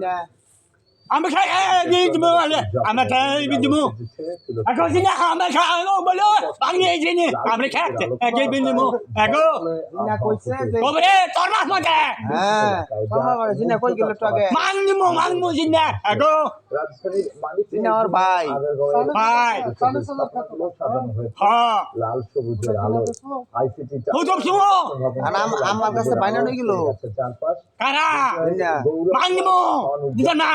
না আমি খাই দিমু আমি খাই দিমু এখন সিনা আমি খাই বলো বাঙি জিনি আমি খাই একে দিমু এগো না কইছে যে ওরে তোর মাস মতে হ্যাঁ সময় করে জিনা কই গেল তো আগে মাংমু জিনা এগো জিনা ওর ভাই ভাই হ্যাঁ লাল সবুজের আলো আইসিটি হুজুর শুনো আর আমার কাছে বাইনা নই গেল চারপাশ কারা জিনা মাংমু দিদা না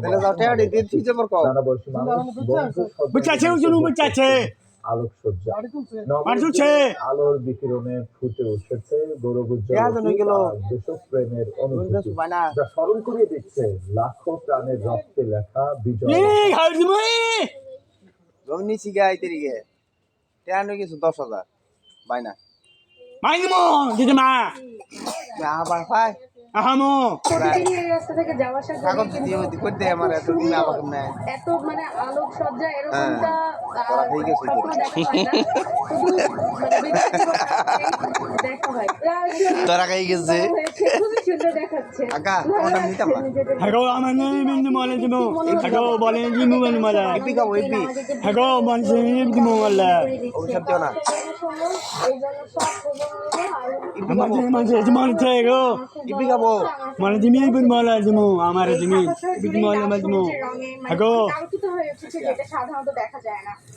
তাহলে যাও টেডি দিন ফিজে পর কও নানা বয়সী মানুষ বুঝাছে হুজুর বুঝাছে আলোকসজ্জা মানুষে আলোর বিকিরণে ফুটে উঠেছে ইয়া জানো গেল। দেশপ্রেমের অনুভূতি বাইনা যা স্মরণ করিয়ে দিচ্ছে লাখো প্রাণের রক্তে লেখা বিজয় এই হাউজমু জমি সিগাই তেরিগে টেয়া নই কিছু 10,000 বাইনা মাংমু দিদা মা আবার পাই আহামু প্রতিদিন এই রাস্তা থেকে যাওয়া আসা করি, কাগজ কিন্তু দিয়ে করতে আমার এত দিন আবার কেমনে এত মানে আলোকসজ্জা এরকমটা করা হয়ে গেছে কখনো দেখা হয় না। শুধু মানে ব্যক্তিগত দেখা হয়। তোরা খাই গেছে খুবই সুন্দর দেখাচ্ছে। আকা কোনটা নিতাম না হেগো আমার নেই বিন্দু মলে দিমু হেগো বলে দিমু মলে ইপি খাবো ইপি হেগো বনসে দিমু মলে অভিশাপ দিও না এই জন্য সব ইপি আমার খাবো যে মাঝে মনে থেগো ইপি খাবো মানে দিমি বিন মলে দিমু আমার দিমি বিন মলে দিমু হেগো আলোকিত হয়ে উঠেছে, যেটা সাধারণত দেখা যায় না।